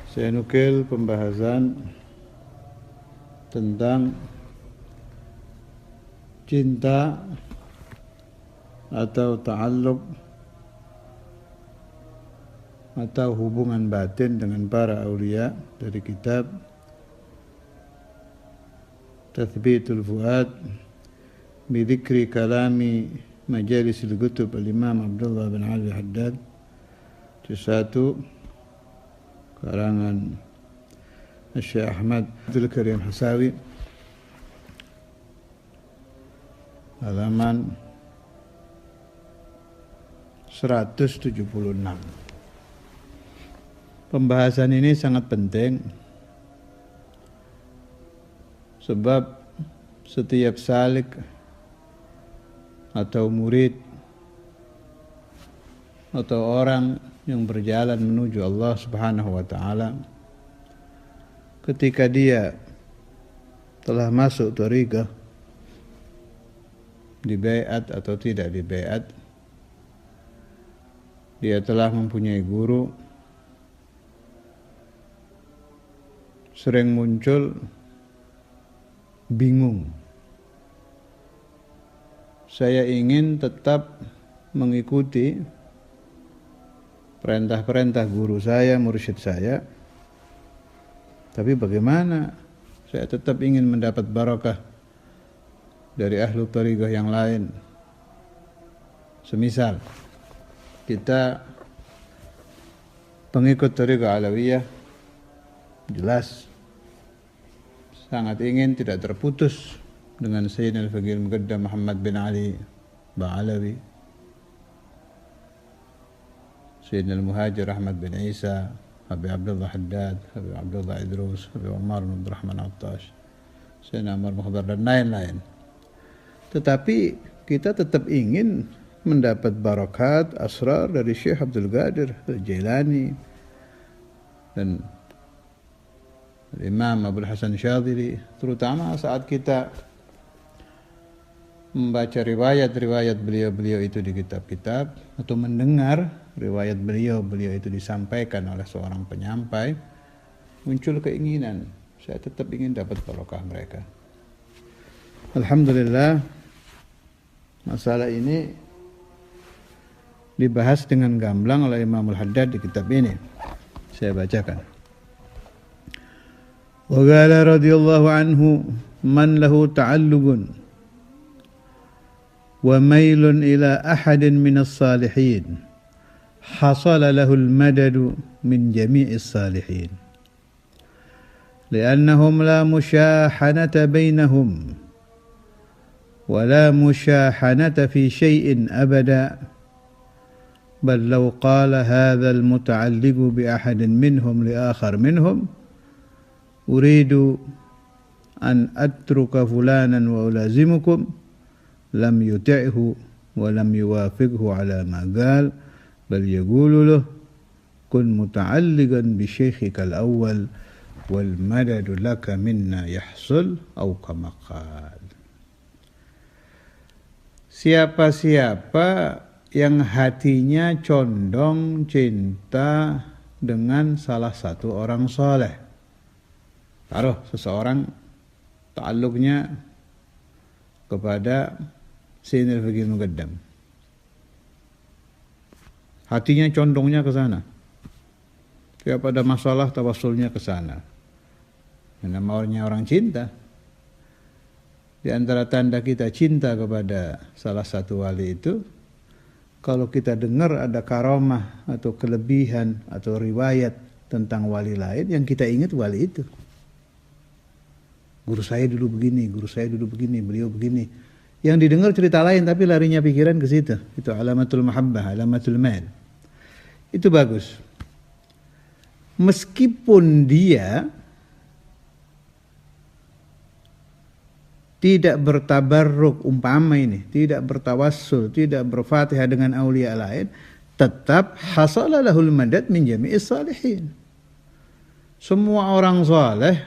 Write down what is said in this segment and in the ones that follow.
Saya nukil pembahasan tentang cinta atau ta'alluq atau hubungan batin dengan para aulia dari kitab Tathbitul Fuad bi dzikri kalami Majalisil Kutub Al-Imam Abdullah bin Ali Haddad, juz 1 karangan Syekh Ahmad Abdul Karim Hasawi, halaman 176. Pembahasan ini sangat penting sebab setiap salik atau murid atau orang yang berjalan menuju Allah Subhanahu wa taala, ketika dia telah masuk thariqah, dibaiat atau tidak dibaiat, dia telah mempunyai guru, sering muncul bingung. Saya ingin tetap mengikuti perintah-perintah guru saya, mursyid saya, tapi bagaimana saya tetap ingin mendapat barakah dari ahlu thariqah yang lain. Semisal kita pengikut thariqah Alawiyah, jelas sangat ingin tidak terputus dengan Sayyidina Al-Faqih Al-Muqaddam Muhammad bin Ali Ba'alawi, Sayyidina Al-Muhajir Ahmad bin Isa, Habib Abdullah Haddad, Habib Abdullah Idrus, Habib Umar bin Abdurrahman Attash, Sayyidina Umar Mukhtar dan lain-lain. Tetapi kita tetap ingin mendapat barakat, asrar dari Syekh Abdul Qadir Al-Jailani dan Imam Abdul Hasan Syadhili, terutama saat kita membaca riwayat-riwayat beliau-beliau itu di kitab-kitab atau mendengar riwayat beliau-beliau itu disampaikan oleh seorang penyampai, muncul keinginan saya tetap ingin dapat barokah mereka. Alhamdulillah, masalah ini dibahas dengan gamblang oleh Imam Al-Haddad di kitab ini. Saya bacakan. Wa qala radhiyallahu anhu man lahu ta'alluqun wa mailun ila ahadin minas salihin hasala lahu al-madadu min jami'is salihin li'annahum la musyahanata bainahum wa la musyahanata fi shay'in abada bal law qala hadha al-muta'alliqu bi ahadin minhum li akhar minhum uridu an atruka fulanan wa ulazimukum lam yuti'hu wa lam yuwafiqhu ala ma qal bal yaqulu lahu kun muta'alliqan bi shaykhika al-awwal wal madadu laka minna yahsul aw kama qal. Siapa-siapa yang hatinya condong cinta dengan salah satu orang soleh, taruh seseorang ta'alluqnya kepada Sayyidina Al-Faqih Al-Muqaddam, hatinya condongnya ke sana, tiap ada masalah tawassulnya ke sana. Namanya orang cinta. Di antara tanda kita cinta kepada salah satu wali itu, kalau kita dengar ada karamah atau kelebihan atau riwayat tentang wali lain, yang kita ingat wali itu. Guru saya dulu begini, guru saya dulu begini, beliau begini. Yang didengar cerita lain tapi larinya pikiran ke situ. Itu alamatul mahabbah, alamatul mail. Itu bagus. Meskipun dia tidak bertabarruk, umpama ini, tidak bertawassul, tidak berfatihah dengan aulia lain, tetap hasala lahul madad min jami'is salihin. Semua orang saleh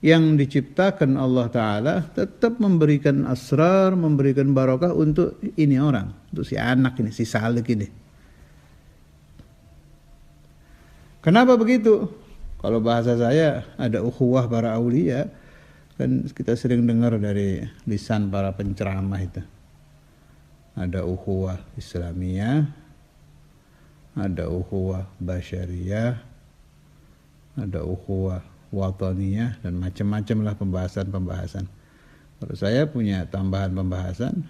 yang diciptakan Allah Ta'ala tetap memberikan asrar, memberikan barakah untuk ini orang, untuk si anak ini, si salik ini. Kenapa begitu? Kalau bahasa saya ada ukhuwah para aulia, kan kita sering dengar dari lisan para penceramah itu. Ada ukhuwah Islamiyah, ada ukhuwah Basyariyah, ada ukhuwah Wataniyah, dan macam-macam lah pembahasan-pembahasan. Kalau saya punya tambahan pembahasan,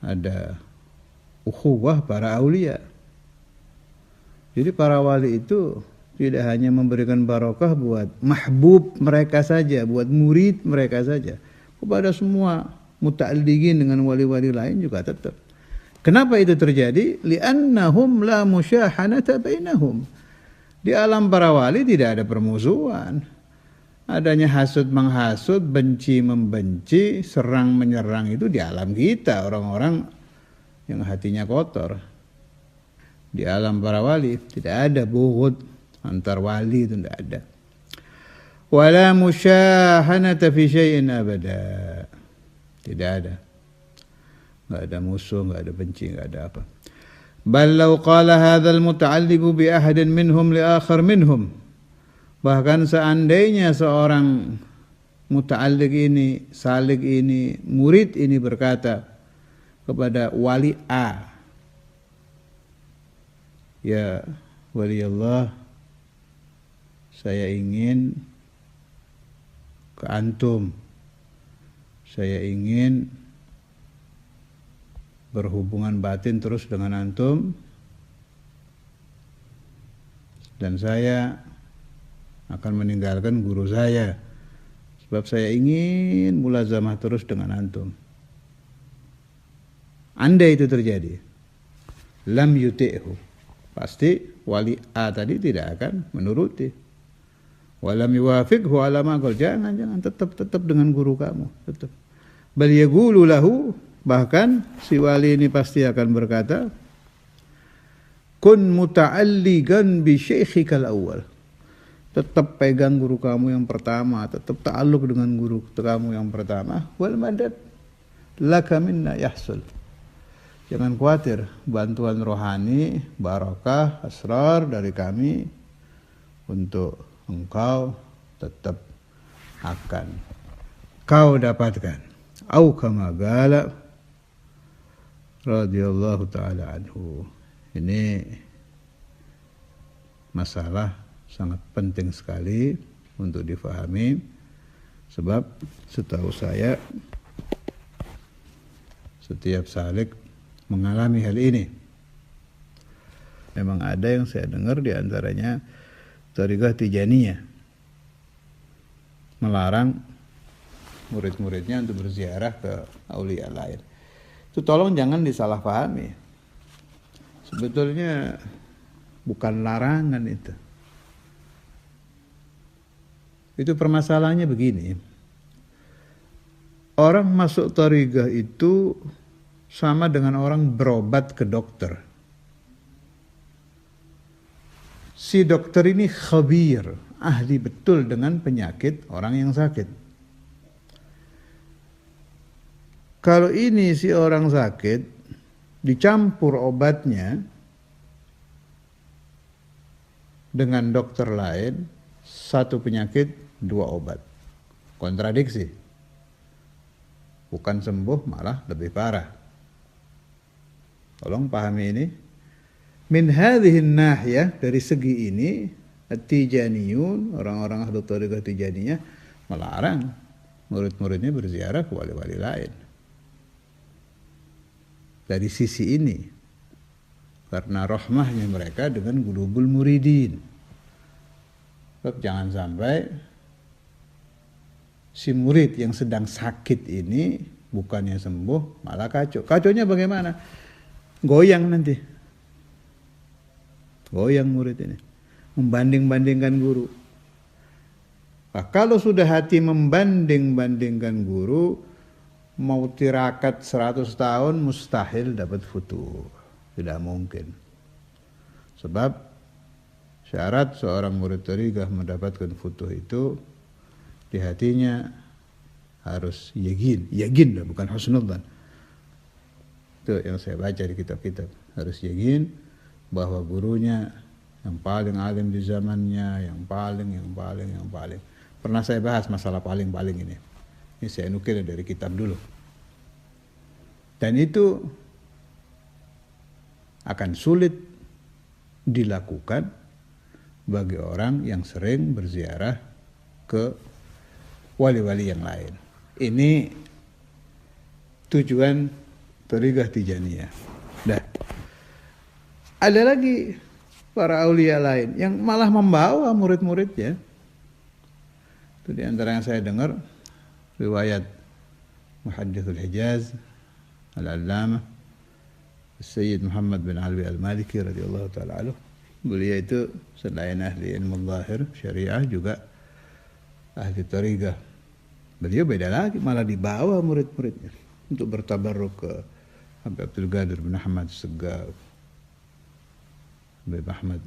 ada ukhuwah para aulia. Jadi para wali itu tidak hanya memberikan barokah buat mahbub mereka saja, buat murid mereka saja, kepada semua muta'alliqin dengan wali-wali lain juga tetap. Kenapa itu terjadi? Li'annahum la musyahanata bainahum. Di alam para wali tidak ada permusuhan. Adanya hasud menghasud, benci membenci, serang menyerang itu di alam kita, orang-orang yang hatinya kotor. Di alam para wali tidak ada bughud antar wali, itu tidak ada. Wala musyahanata fi syai'in abada. Tidak ada. Enggak ada musuh, enggak ada benci, enggak ada apa. Bal law qala hadzal muta'alliqu bi ahadin minhum li akhar minhum. Bahkan seandainya seorang muta'alliq ini, salik ini, murid ini berkata kepada wali A, ya wali Allah, saya ingin ke antum, saya ingin berhubungan batin terus dengan antum, dan saya akan meninggalkan guru saya sebab saya ingin mulazamah terus dengan antum. Andai itu terjadi, lam yuti'hu, pasti wali A tadi tidak akan menuruti. Walam yuwafiqhu ala ma qala, jangan tetap dengan guru kamu, tetap. Bal yaqulu lahu, bahkan si wali ini pasti akan berkata, kun muta'alliqan bi syaikhikal awwal. Tetap pegang guru kamu yang pertama, tetap ta'alluq dengan guru kamu yang pertama. Wal madad laka minna yahsul. Jangan khawatir, bantuan rohani, barakah, asrar dari kami untuk engkau tetap akan kau dapatkan. Au kama qala radhiyallahu taala anhu. Ini masalah sangat penting sekali untuk difahami, sebab setahu saya setiap salik mengalami hal ini. Memang ada yang saya dengar di antaranya Thariqah Tijaniyah melarang murid-muridnya untuk berziarah ke aulia lain. Itu tolong jangan disalahpahami. Sebetulnya bukan larangan itu. Itu permasalahannya begini. Orang masuk thariqah itu sama dengan orang berobat ke dokter. Si dokter ini khabir, ahli betul dengan penyakit orang yang sakit. Kalau ini si orang sakit dicampur obatnya dengan dokter lain, satu penyakit dua obat, kontradiksi, bukan sembuh malah lebih parah. Tolong pahami ini. Min hadhihin nahiyah, dari segi ini, at-Tijaniyun, orang-orang ahlu thariqah Tijaniyah melarang murid-muridnya berziarah ke wali-wali lain. Dari sisi ini, karena rahmahnya mereka dengan qulubul muridin. Sebab jangan sampai si murid yang sedang sakit ini bukannya sembuh malah kacau. Kacaunya bagaimana? Goyang nanti. Goyang murid ini. Membanding-bandingkan guru. Nah, kalau sudah hati membanding-bandingkan guru, mau tirakat 100 tahun mustahil dapat futuh. Tidak mungkin. Sebab syarat seorang murid thariqah mendapatkan futuh itu di hatinya harus yakin lah, bukan husnudzan. Itu yang saya baca di kitab-kitab. Harus yakin bahwa gurunya yang paling alim di zamannya, yang paling. Pernah saya bahas masalah paling ini. Ini saya nukil dari kitab dulu. Dan itu akan sulit dilakukan bagi orang yang sering berziarah ke wali-wali yang lain. Ini tujuan Thariqah Tijaniyah. Dah. Ada lagi para aulia lain yang malah membawa murid-muridnya. Itu di antara yang saya dengar riwayat Muhaddithul Hijaz Al-Allamah Sayyid Muhammad bin Alwi Al-Maliki radhiyallahu taala anhu. Beliau itu selain ahli ilmu zahir syariah juga ahli thariqah. Beliau beda lagi, malah dibawa murid-muridnya untuk bertabarruk ke Habib Abdul Qadir bin Ahmad Segaf, Habib Ahmad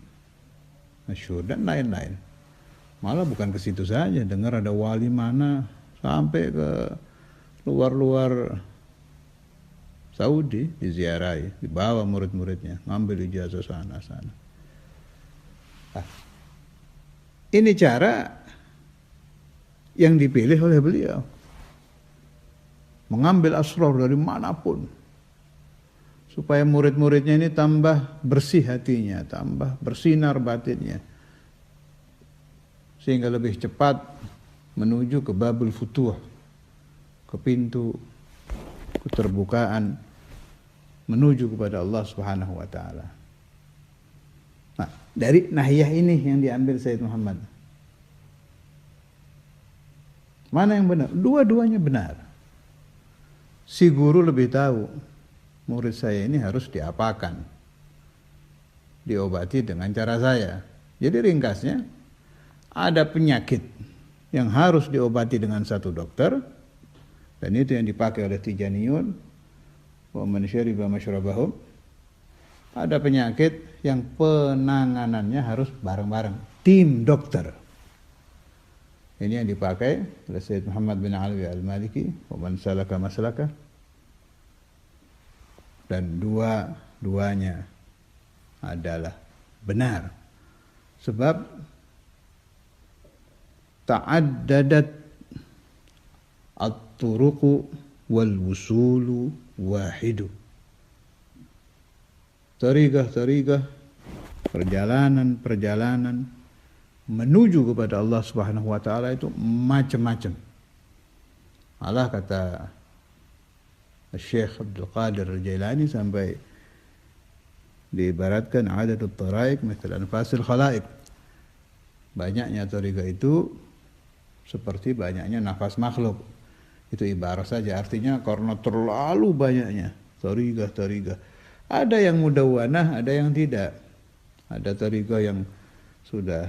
Masyhur dan lain-lain. Malah bukan ke situ saja, dengar ada wali mana sampai ke luar-luar Saudi diziarahi, dibawa murid-muridnya, ngambil ijazah sana-sana. Nah, ini cara yang dipilih oleh beliau. Mengambil asrar dari manapun. Supaya murid-muridnya ini tambah bersih hatinya, tambah bersinar batinnya. Sehingga lebih cepat menuju ke babul futuh, ke pintu keterbukaan menuju kepada Allah Subhanahu wa taala. Nah, dari nahiyah ini yang diambil Sayyid Muhammad. Mana yang benar? Dua-duanya benar. Si guru lebih tahu murid saya ini harus diapakan, diobati dengan cara saya. Jadi ringkasnya, ada penyakit yang harus diobati dengan satu dokter, dan itu yang dipakai oleh Tijaniyun. Wa man syariba masyrabahum. Ada penyakit yang penanganannya harus bareng-bareng, tim dokter. Ini yang dipakai oleh Sayyid Muhammad bin Alwi Al-Maliki, wa man salaka maslaka. Dan dua-duanya adalah benar. Sebab ta'addadat at-turuqu wal wusulu wahidu. Thariqah, perjalanan menuju kepada Allah Subhanahu wa taala itu macam-macam. Allah kata Syekh Abdul Qadir Al-Jailani sampai diibaratkan adatut taraik misal anfasil khalaik. Banyaknya thariqah itu seperti banyaknya nafas makhluk. Itu ibarat saja, artinya karena terlalu banyaknya thariqah. Ada yang mudawwanah, ada yang tidak. Ada thariqah yang sudah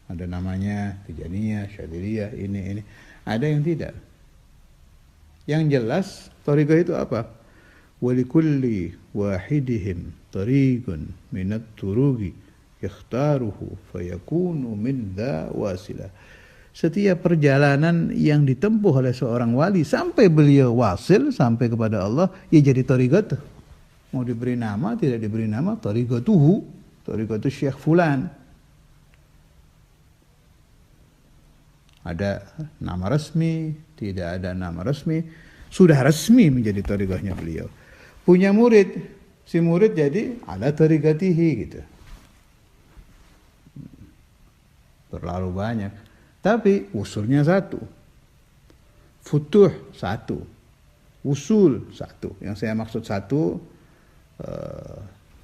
ada namanya Tijaniyah, Syadziliyah, ini. Ada yang tidak. Yang jelas thariqah itu apa? Walikulli wahidihim tariqun minat turuqi yakhtaruhu fayakunu min dha wasilah. Setiap perjalanan yang ditempuh oleh seorang wali sampai beliau wasil, sampai kepada Allah, ya jadi thariqah. Mau diberi nama, tidak diberi nama, thariqatuhu, thariqatu Syekh Fulan. Ada nama resmi, tidak ada nama resmi, sudah resmi menjadi thariqahnya beliau. Punya murid, si murid jadi ala thariqatihi gitu. Terlalu banyak. Tapi usulnya satu. Futuh satu. Usul satu. Yang saya maksud satu,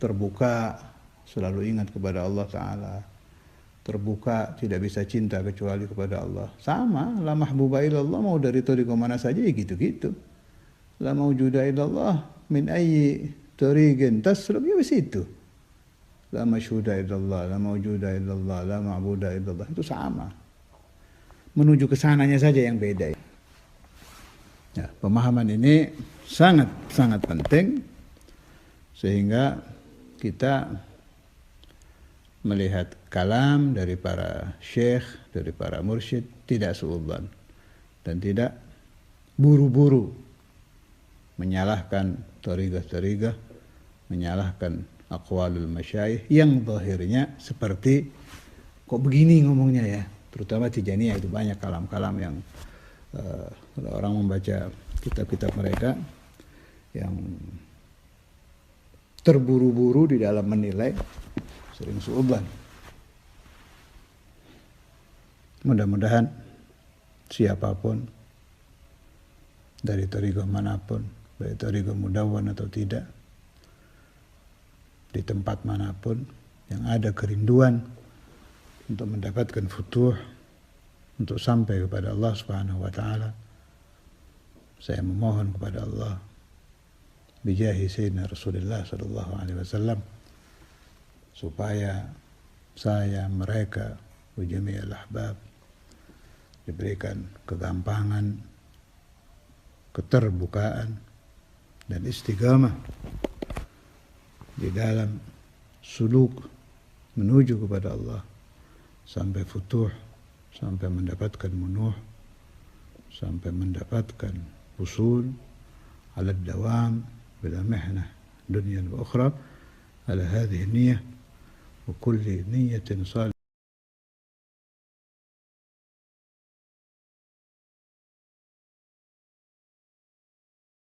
terbuka, selalu ingat kepada Allah Ta'ala. Terbuka, tidak bisa cinta kecuali kepada Allah. Sama, la mahbuba ilallah, mau dari thariqah mana saja ya gitu-gitu. La mawjuda ilallah min ayyi thariqin tasrub, ya itu. La masyhuda ilallah, la mawjuda ilallah, la ma'buda ilallah, itu sama. Menuju ke sananya saja yang beda. Ya, pemahaman ini sangat penting sehingga kita melihat kalam dari para syekh, dari para mursyid tidak suudzon dan tidak buru-buru menyalahkan thariqah, menyalahkan aqwalul masyayikh yang zahirnya seperti kok begini ngomongnya ya, terutama Tijaniyah itu banyak kalam-kalam yang kalau orang membaca kitab-kitab mereka yang terburu-buru di dalam menilai sering suudzon. Mudah-mudahan siapapun dari thariqah manapun, baik thariqah mudawwan atau tidak, di tempat manapun yang ada kerinduan untuk mendapatkan futuh, untuk sampai kepada Allah Subhanahu wa taala, saya memohon kepada Allah bijahi sayyidina Rasulullah sallallahu alaihi wasallam supaya saya, mereka, wa jami'al ahbab diberikan kegampangan, keterbukaan dan istiqamah di dalam suluk menuju kepada Allah sampai futuh, sampai mendapatkan munuh, sampai mendapatkan usul ala dawam bila mihnah dunya wa ukhra ala hadhihi niyyah wa kulli niyyatin salih